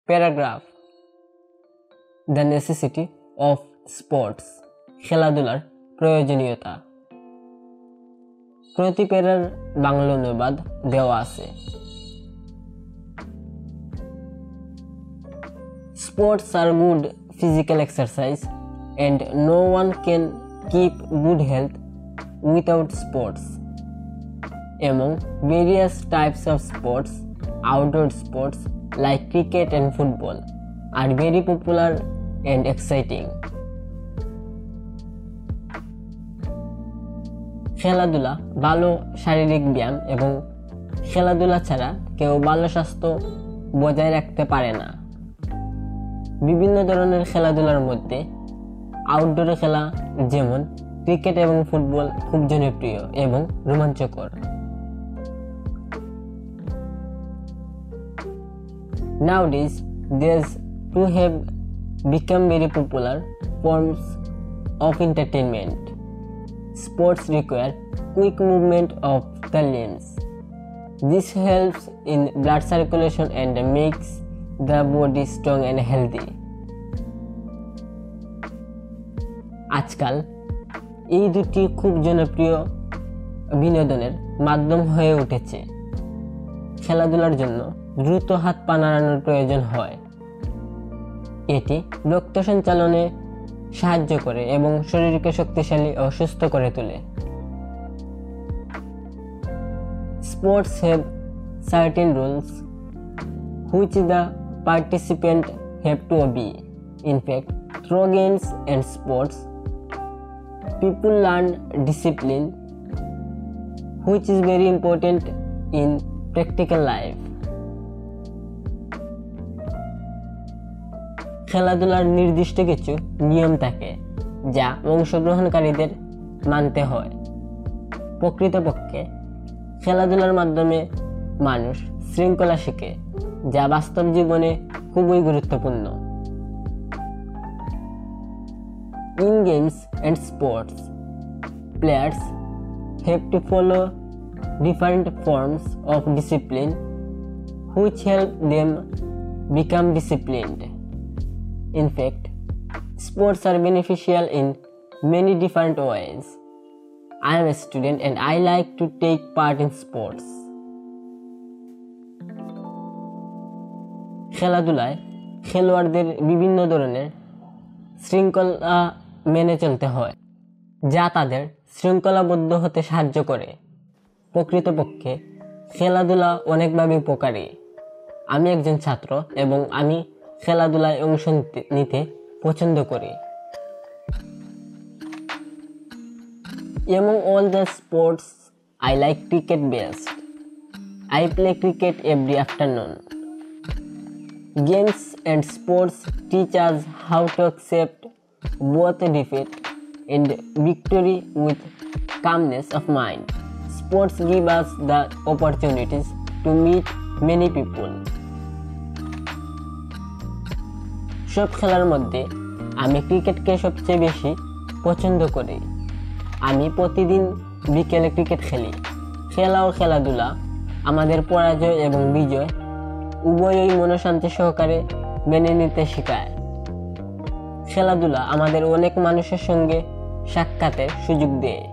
Paragraph the necessity of sports, খেলাধুলার প্রয়োজনীয়তা। প্রতি প্যারার বাংলা অনুবাদ দেওয়া আছে। Sports are good physical exercise and no one can keep good health without sports. Among various types of sports, outdoor sports like cricket and football are very popular and exciting. খেলাধুলা ভালো শারীরিক ব্যায়াম এবং খেলাধুলা ছাড়া কেউ ভালো স্বাস্থ্য বজায় রাখতে পারে না। বিভিন্ন ধরনের খেলাধুলার মধ্যে আউটডোর খেলা যেমন ক্রিকেট এবং ফুটবল খুব জনপ্রিয় এবং রোমাঞ্চকর। Nowadays, these two have become very popular forms of entertainment. Sports require quick movement of the limbs. This helps in blood circulation and makes the body strong and healthy. আজকাল এই দুটি খুব জনপ্রিয় বিনোদনের মাধ্যম হয়ে উঠেছে। খেলাধুলার জন্য দ্রুত হাত পা নাড়ানোর প্রয়োজন হয়। এটি রক্ত সঞ্চালনে সাহায্য করে এবং শরীরকে শক্তিশালী ও সুস্থ করে তোলে। Sports have certain rules which the participants have to obey. In fact, through games and sports, people learn discipline, which is very important in practical life. খেলাধুলার নির্দিষ্ট কিছু নিয়ম থাকে যা অংশগ্রহণকারীদের মানতে হয়। প্রকৃতপক্ষে খেলাধুলার মাধ্যমে মানুষ শৃঙ্খলা শিখে, যা বাস্তব জীবনে খুবই গুরুত্বপূর্ণ। In games and sports, players have to follow different forms of discipline which help them become disciplined. In fact, sports are beneficial in many different ways. I am a student and I like to take part in sports. খেলাধুলায় খেলোয়াড়দের বিভিন্ন ধরনের শৃঙ্খলা মেনে চলতে হয়, যা তাদের শৃঙ্খলাবদ্ধ হতে সাহায্য করে। প্রকৃতপক্ষে খেলাধুলা অনেকভাবে উপকারী। আমি একজন ছাত্র এবং আমি খেলাধুলায় অংশ নিতে পছন্দ করি। Among all the sports, I like cricket best. I play cricket every afternoon. Games and sports teach us how to accept both defeat and victory with calmness of mind. Sports give us the opportunities to meet many people. সব খেলার মধ্যে আমি ক্রিকেটকে সবচেয়ে বেশি পছন্দ করি। আমি প্রতিদিন বিকেলে ক্রিকেট খেলি। খেলা ও খেলাধুলা আমাদের পরাজয় এবং বিজয় উভয়ই মনশান্তি সহকারে মেনে নিতে শেখায়। খেলাধুলা আমাদের অনেক মানুষের সঙ্গে সাক্ষাতের সুযোগ দেয়।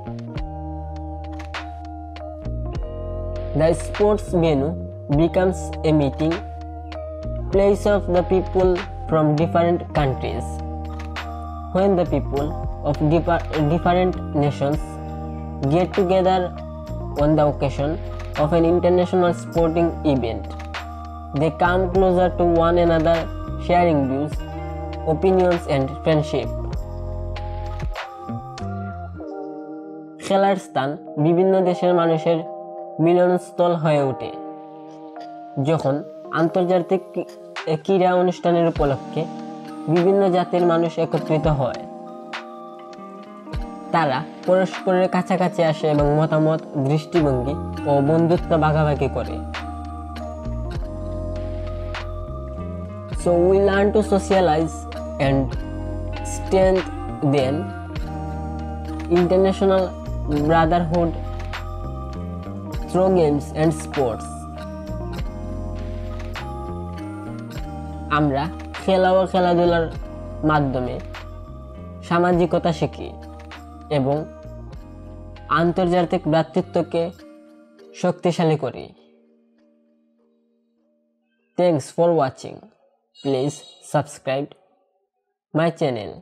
The sports venue becomes a meeting place of the people from different countries. When the people of different nations get together on the occasion of an international sporting event, they come closer to one another, sharing views, opinions and friendship. খেলার স্থান বিভিন্ন দেশের মানুষের মিলনস্থল হয়ে ওঠে। যখন আন্তর্জাতিক ক্রীড়া অনুষ্ঠানের উপলক্ষে বিভিন্ন জাতির মানুষ একত্রিত হয়, তারা পরস্পরের কাছাকাছি আসে এবং মতামত, দৃষ্টিভঙ্গি ও বন্ধুত্ব ভাগাভাগি করে। So we learn to socialize and strengthen international brotherhood through games and sports. আমরা খেলা ও খেলাধুলার মাধ্যমে সামাজিকতা শিখি এবং আন্তর্জাতিক ভ্রাতৃত্বকে শক্তিশালী করি। Thanks for watching. Please subscribe my channel.